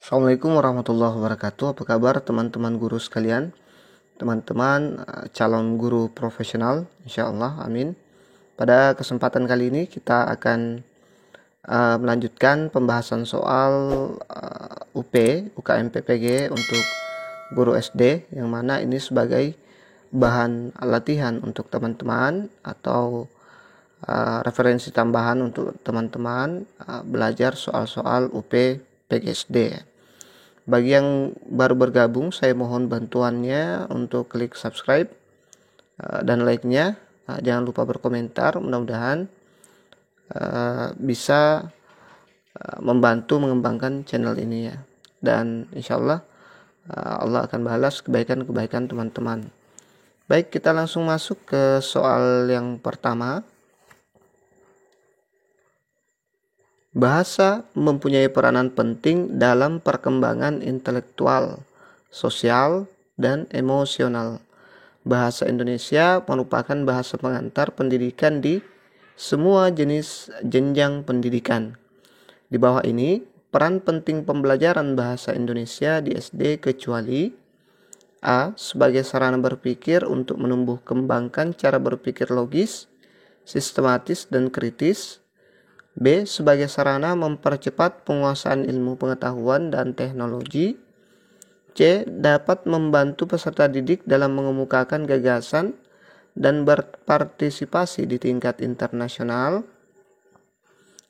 Assalamualaikum warahmatullahi wabarakatuh. Apa kabar teman-teman guru sekalian? Teman-teman calon guru profesional, insya Allah, amin. Pada kesempatan kali ini kita akan melanjutkan pembahasan soal UKM PPG untuk guru SD, yang mana ini sebagai bahan latihan untuk teman-teman atau referensi tambahan untuk teman-teman belajar soal-soal PGSD. Bagi yang baru bergabung, saya mohon bantuannya untuk klik subscribe dan like-nya. Jangan lupa berkomentar, mudah-mudahan bisa membantu mengembangkan channel ini ya. Dan insya Allah Allah akan balas kebaikan-kebaikan teman-teman. Baik, kita langsung masuk ke soal yang pertama. Bahasa mempunyai peranan penting dalam perkembangan intelektual, sosial, dan emosional. Bahasa Indonesia merupakan bahasa pengantar pendidikan di semua jenis jenjang pendidikan. Di bawah ini, peran penting pembelajaran bahasa Indonesia di SD kecuali A. Sebagai sarana berpikir untuk menumbuh kembangkan cara berpikir logis, sistematis, dan kritis. B. Sebagai sarana mempercepat penguasaan ilmu pengetahuan dan teknologi. C. Dapat membantu peserta didik dalam mengemukakan gagasan dan berpartisipasi di tingkat internasional.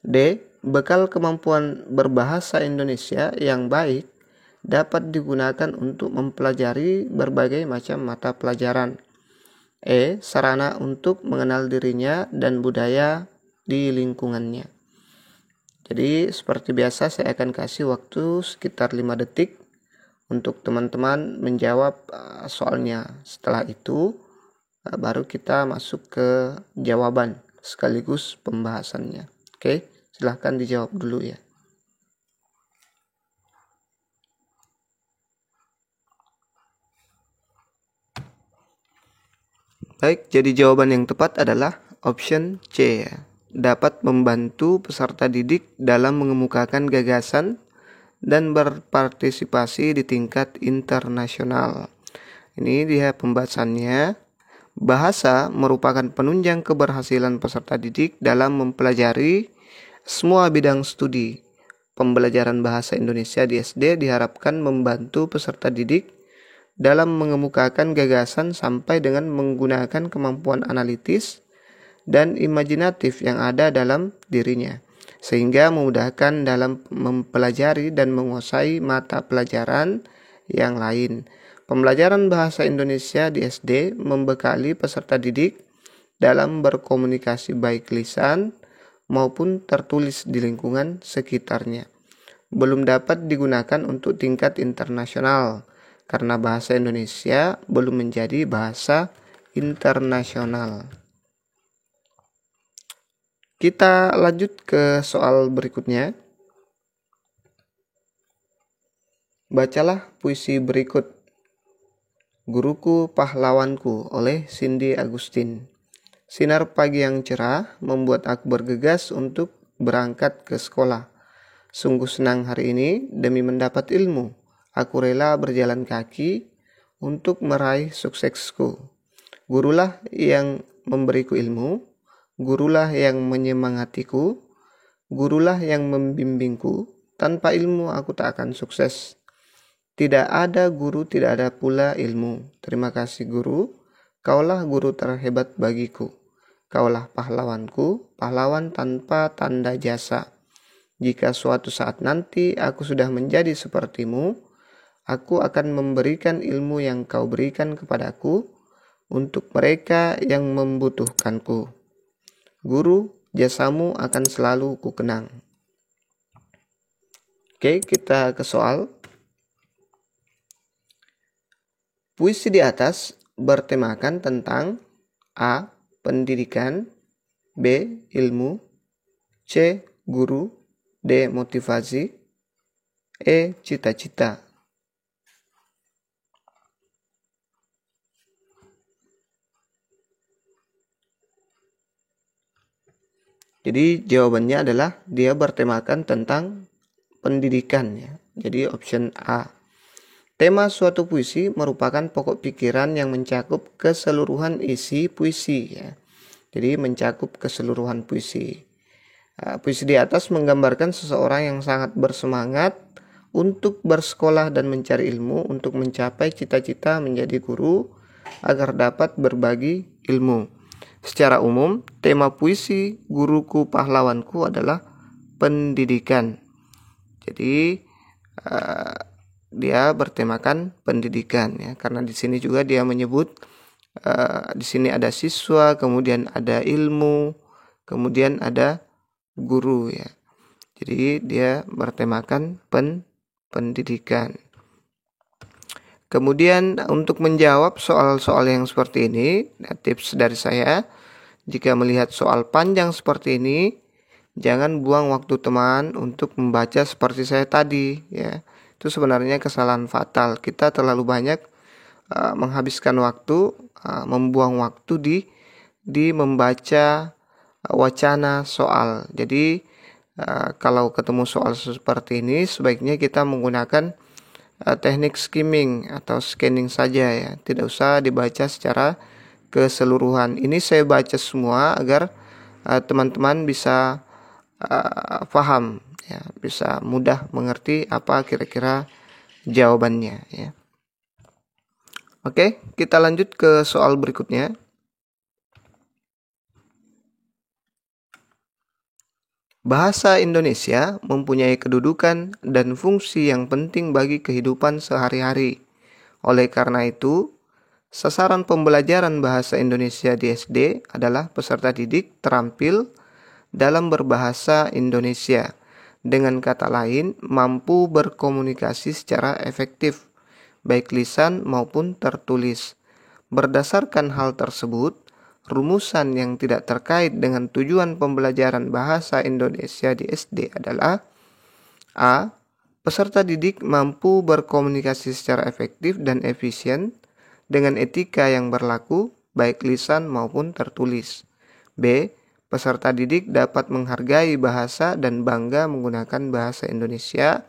D. Bekal kemampuan berbahasa Indonesia yang baik dapat digunakan untuk mempelajari berbagai macam mata pelajaran. E. Sarana untuk mengenal dirinya dan budaya di lingkungannya. Jadi seperti biasa saya akan kasih waktu sekitar 5 detik untuk teman-teman menjawab soalnya. Setelah itu baru kita masuk ke jawaban sekaligus pembahasannya. Oke, silahkan dijawab dulu ya. Baik, jadi jawaban yang tepat adalah option C ya. Dapat membantu peserta didik dalam mengemukakan gagasan dan berpartisipasi di tingkat internasional. Ini dia pembahasannya. Bahasa merupakan penunjang keberhasilan peserta didik dalam mempelajari semua bidang studi. Pembelajaran bahasa Indonesia di SD diharapkan membantu peserta didik dalam mengemukakan gagasan sampai dengan menggunakan kemampuan analitis dan imajinatif yang ada dalam dirinya, sehingga memudahkan dalam mempelajari dan menguasai mata pelajaran yang lain. Pembelajaran bahasa Indonesia di SD membekali peserta didik dalam berkomunikasi baik lisan maupun tertulis di lingkungan sekitarnya. Belum dapat digunakan untuk tingkat internasional karena bahasa Indonesia belum menjadi bahasa internasional. Kita lanjut ke soal berikutnya. Bacalah puisi berikut. Guruku Pahlawanku oleh Cindy Agustin. Sinar pagi yang cerah membuat aku bergegas untuk berangkat ke sekolah. Sungguh senang hari ini demi mendapat ilmu. Aku rela berjalan kaki untuk meraih suksesku. Gurulah yang memberiku ilmu, gurulah yang menyemangatiku, gurulah yang membimbingku. Tanpa ilmu aku tak akan sukses. Tidak ada guru, tidak ada pula ilmu. Terima kasih guru, kaulah guru terhebat bagiku. Kaulah pahlawanku, pahlawan tanpa tanda jasa. Jika suatu saat nanti aku sudah menjadi sepertimu, aku akan memberikan ilmu yang kau berikan kepadaku untuk mereka yang membutuhkanku. Guru, jasamu akan selalu kukenang. Oke, kita ke soal. Puisi di atas bertemakan tentang A. Pendidikan, B. Ilmu, C. Guru, D. Motivasi, E. Cita-cita. Jadi jawabannya adalah dia bertemakan tentang pendidikan ya. Jadi option A. Tema suatu puisi merupakan pokok pikiran yang mencakup keseluruhan isi puisi ya. Jadi mencakup keseluruhan puisi. Puisi di atas menggambarkan seseorang yang sangat bersemangat untuk bersekolah dan mencari ilmu untuk mencapai cita-cita menjadi guru agar dapat berbagi ilmu. Secara umum, tema puisi Guruku Pahlawanku adalah pendidikan. Jadi dia bertemakan pendidikan ya, karena di sini juga dia menyebut di sini ada siswa, kemudian ada ilmu, kemudian ada guru ya. Jadi dia bertemakan pendidikan. Kemudian untuk menjawab soal-soal yang seperti ini, tips dari saya, jika melihat soal panjang seperti ini, jangan buang waktu teman untuk membaca seperti saya tadi ya. Itu sebenarnya kesalahan fatal. Kita terlalu banyak menghabiskan waktu, membuang waktu di membaca wacana soal. Jadi kalau ketemu soal seperti ini, sebaiknya kita menggunakan teknik skimming atau scanning saja ya. Tidak usah dibaca secara keseluruhan. Ini saya baca semua agar teman-teman bisa paham ya, bisa mudah mengerti apa kira-kira jawabannya ya. Oke, kita lanjut ke soal berikutnya. Bahasa Indonesia mempunyai kedudukan dan fungsi yang penting bagi kehidupan sehari-hari. Oleh karena itu, sasaran pembelajaran bahasa Indonesia di SD adalah peserta didik terampil dalam berbahasa Indonesia. Dengan kata lain, mampu berkomunikasi secara efektif, baik lisan maupun tertulis. Berdasarkan hal tersebut, rumusan yang tidak terkait dengan tujuan pembelajaran bahasa Indonesia di SD adalah A. Peserta didik mampu berkomunikasi secara efektif dan efisien dengan etika yang berlaku, baik lisan maupun tertulis. B. Peserta didik dapat menghargai bahasa dan bangga menggunakan bahasa Indonesia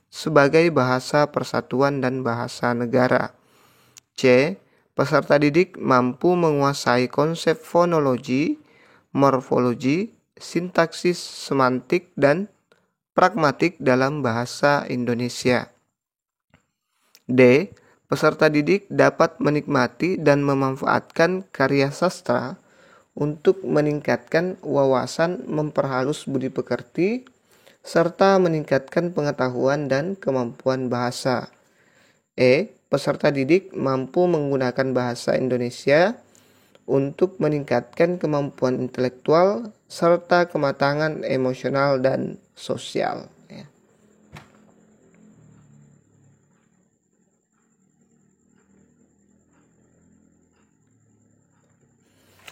sebagai bahasa persatuan dan bahasa negara. C. Peserta didik mampu menguasai konsep fonologi, morfologi, sintaksis, semantik, dan pragmatik dalam bahasa Indonesia. D. Peserta didik dapat menikmati dan memanfaatkan karya sastra untuk meningkatkan wawasan, memperhalus budi pekerti, serta meningkatkan pengetahuan dan kemampuan bahasa. E. Peserta didik mampu menggunakan bahasa Indonesia untuk meningkatkan kemampuan intelektual serta kematangan emosional dan sosial.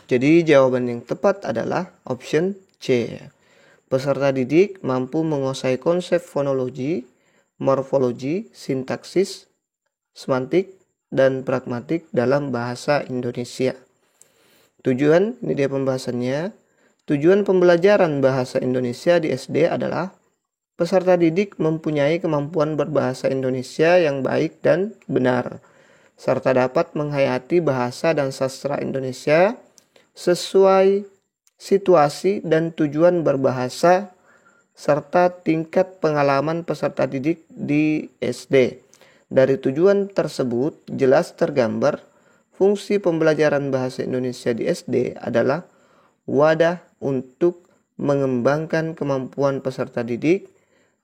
Jadi jawaban yang tepat adalah option C. Peserta didik mampu menguasai konsep fonologi, morfologi, sintaksis, semantik, dan pragmatik dalam bahasa Indonesia. Tujuan, ini dia pembahasannya. Tujuan pembelajaran bahasa Indonesia di SD adalah peserta didik mempunyai kemampuan berbahasa Indonesia yang baik dan benar, serta dapat menghayati bahasa dan sastra Indonesia sesuai situasi dan tujuan berbahasa serta tingkat pengalaman peserta didik di SD. Dari tujuan tersebut jelas tergambar fungsi pembelajaran bahasa Indonesia di SD adalah wadah untuk mengembangkan kemampuan peserta didik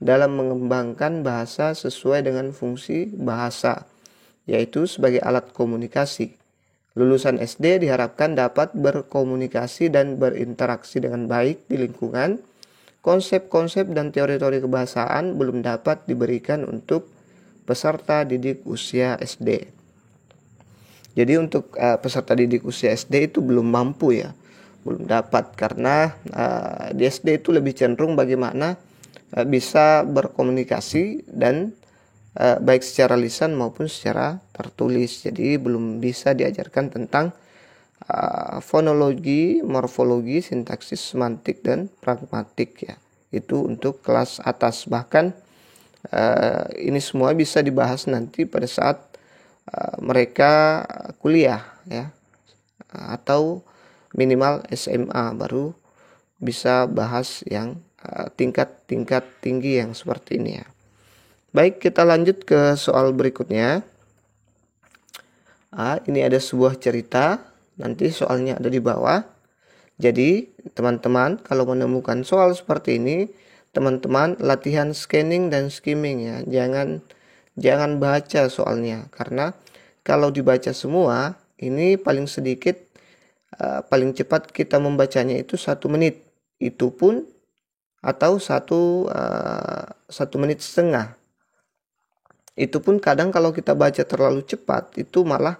dalam mengembangkan bahasa sesuai dengan fungsi bahasa, yaitu sebagai alat komunikasi. Lulusan SD diharapkan dapat berkomunikasi dan berinteraksi dengan baik di lingkungan. Konsep-konsep dan teori-teori kebahasaan belum dapat diberikan untuk peserta didik usia SD. Jadi untuk peserta didik usia SD itu belum mampu ya, belum dapat, karena di SD itu lebih cenderung bagaimana bisa berkomunikasi dan baik secara lisan maupun secara tertulis. Jadi belum bisa diajarkan tentang fonologi, morfologi, sintaksis, semantik, dan pragmatik ya. Itu untuk kelas atas. Bahkan Ini semua bisa dibahas nanti pada saat mereka kuliah ya, atau minimal SMA baru bisa bahas yang tingkat-tingkat tinggi yang seperti ini ya. Baik, kita lanjut ke soal berikutnya. Ini ada sebuah cerita, nanti soalnya ada di bawah. Jadi teman-teman kalau menemukan soal seperti ini, teman-teman latihan scanning dan skimming ya. Jangan baca soalnya, karena kalau dibaca semua ini paling sedikit paling cepat kita membacanya itu 1 menit. Itu pun atau 1 menit setengah. Itu pun kadang kalau kita baca terlalu cepat itu malah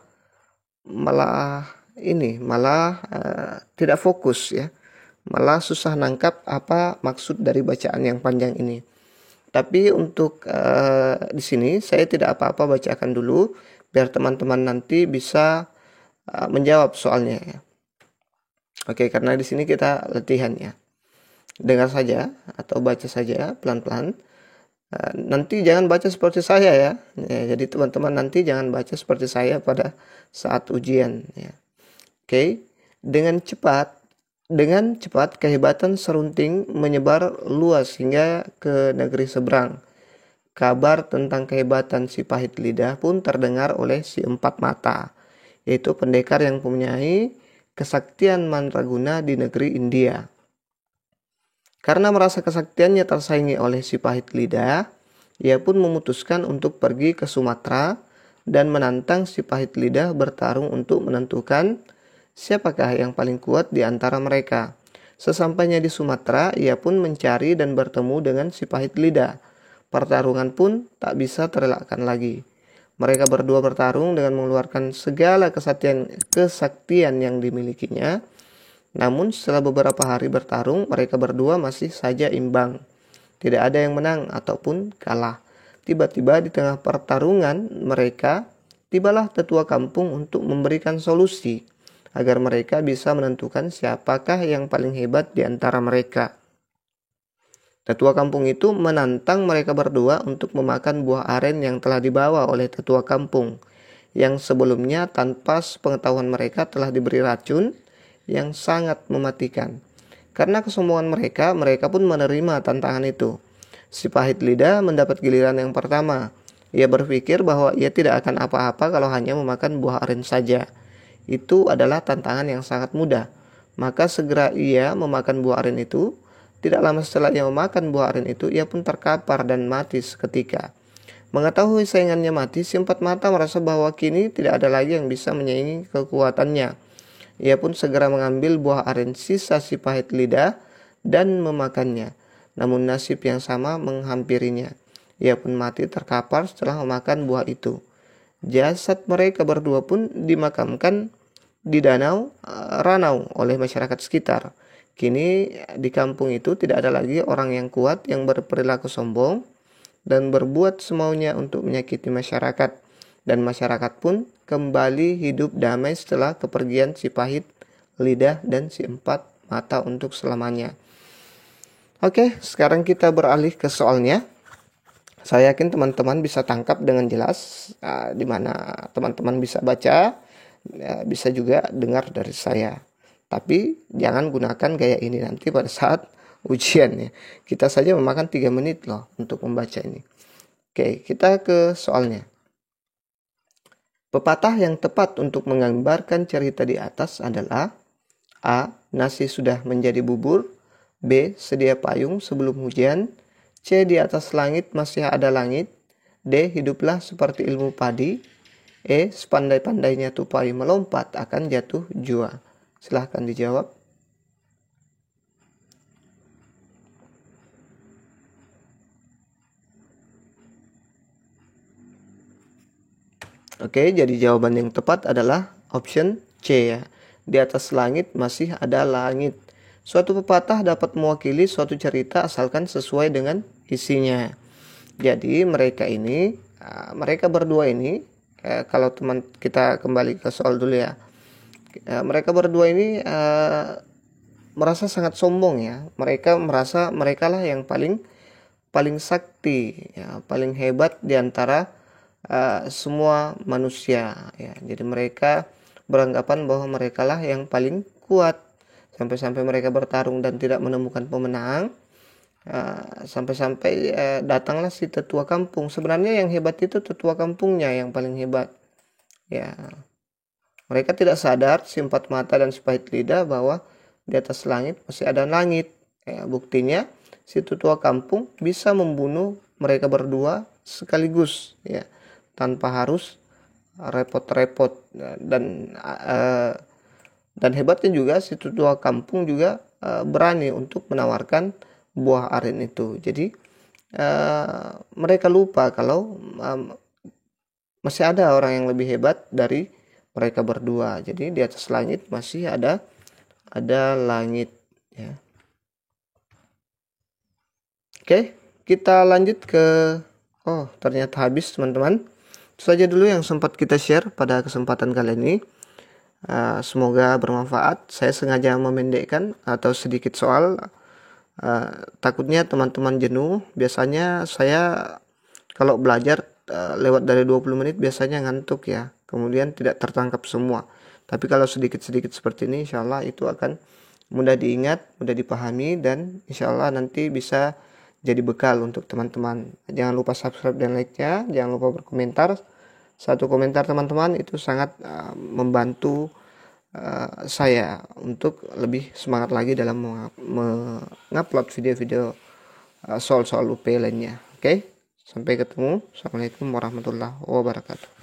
tidak fokus ya, malah susah nangkap apa maksud dari bacaan yang panjang ini. Tapi untuk di sini saya tidak apa-apa bacakan dulu biar teman-teman nanti bisa menjawab soalnya ya. Oke, karena di sini kita latihan ya. Dengar saja atau baca saja pelan-pelan. Nanti jangan baca seperti saya ya. Jadi teman-teman nanti jangan baca seperti saya pada saat ujian ya. Oke, dengan cepat kehebatan serunting menyebar luas hingga ke negeri seberang. Kabar tentang kehebatan si pahit lidah pun terdengar oleh si empat mata, yaitu pendekar yang mempunyai kesaktian mandraguna di negeri India. Karena merasa kesaktiannya tersaingi oleh si pahit lidah, ia pun memutuskan untuk pergi ke Sumatera dan menantang si pahit lidah bertarung untuk menentukan siapakah yang paling kuat di antara mereka. Sesampainya di Sumatera, ia pun mencari dan bertemu dengan si pahit lidah. Pertarungan pun tak bisa terelakkan lagi. Mereka berdua bertarung dengan mengeluarkan segala kesaktian yang dimilikinya. Namun setelah beberapa hari bertarung, mereka berdua masih saja imbang. Tidak ada yang menang ataupun kalah. Tiba-tiba di tengah pertarungan mereka, tibalah tetua kampung untuk memberikan solusi agar mereka bisa menentukan siapakah yang paling hebat di antara mereka. Tetua kampung itu menantang mereka berdua untuk memakan buah aren yang telah dibawa oleh tetua kampung, yang sebelumnya tanpa sepengetahuan mereka telah diberi racun yang sangat mematikan. Karena kesombongan mereka pun menerima tantangan itu. Si pahit lidah mendapat giliran yang pertama. Ia berpikir bahwa ia tidak akan apa-apa kalau hanya memakan buah aren saja. Itu adalah tantangan yang sangat mudah. Maka segera ia memakan buah aren itu. Tidak lama setelah ia memakan buah aren itu, ia pun terkapar dan mati seketika. Mengetahui saingannya mati, si empat mata merasa bahwa kini tidak ada lagi yang bisa menyaingi kekuatannya. Ia pun segera mengambil buah aren sisa si pahit lidah dan memakannya. Namun nasib yang sama menghampirinya. Ia pun mati terkapar setelah memakan buah itu. Jasad mereka berdua pun dimakamkan di Ranau oleh masyarakat sekitar. Kini di kampung itu tidak ada lagi orang yang kuat yang berperilaku sombong dan berbuat semaunya untuk menyakiti masyarakat. Dan masyarakat pun kembali hidup damai setelah kepergian si pahit lidah dan si empat mata untuk selamanya. Oke, sekarang kita beralih ke soalnya. Saya yakin teman-teman bisa tangkap dengan jelas di mana teman-teman bisa baca, bisa juga dengar dari saya. Tapi jangan gunakan gaya ini nanti pada saat ujian ya. Kita saja memakan 3 menit loh untuk membaca ini. Oke, kita ke soalnya. Pepatah yang tepat untuk menggambarkan cerita di atas adalah A. Nasi sudah menjadi bubur. B. Sedia payung sebelum hujan. C. Di atas langit masih ada langit. D. Hiduplah seperti ilmu padi. E. Sepandai-pandainya tupai melompat akan jatuh jua. Silahkan dijawab. Oke, jadi jawaban yang tepat adalah option C ya. Di atas langit masih ada langit. Suatu pepatah dapat mewakili suatu cerita asalkan sesuai dengan isinya. Jadi mereka berdua ini, kalau teman kita kembali ke soal dulu ya. Mereka berdua ini merasa sangat sombong ya. Mereka merasa mereka lah yang paling paling sakti, ya, paling hebat di antara semua manusia, ya. Jadi mereka beranggapan bahwa mereka lah yang paling kuat, sampai-sampai mereka bertarung dan tidak menemukan pemenang. Sampai-sampai datanglah si tetua kampung. Sebenarnya yang hebat itu tetua kampungnya yang paling hebat, ya. Mereka tidak sadar, si empat mata dan si pahit lidah, bahwa di atas langit masih ada langit, ya. Buktinya si tetua kampung bisa membunuh mereka berdua sekaligus, ya, tanpa harus repot-repot. Dan hebatnya juga si tetua kampung juga berani untuk menawarkan buah aren itu. Jadi mereka lupa kalau masih ada orang yang lebih hebat dari mereka berdua. Jadi di atas langit masih ada langit, ya. Oke, kita lanjut ke ternyata habis, teman-teman. Itu saja dulu yang sempat kita share pada kesempatan kali ini. Semoga bermanfaat. Saya sengaja memendekkan atau sedikit soal, takutnya teman-teman jenuh. Biasanya saya kalau belajar lewat dari 20 menit biasanya ngantuk, ya. Kemudian tidak tertangkap semua. Tapi kalau sedikit-sedikit seperti ini, insya Allah itu akan mudah diingat, mudah dipahami, dan insya Allah nanti bisa jadi bekal untuk teman-teman. Jangan lupa subscribe dan like-nya. Jangan lupa berkomentar. Satu komentar teman-teman itu sangat membantu saya untuk lebih semangat lagi dalam mengupload video-video soal-soal UP lainnya. Oke, sampai ketemu. Assalamualaikum warahmatullahi wabarakatuh.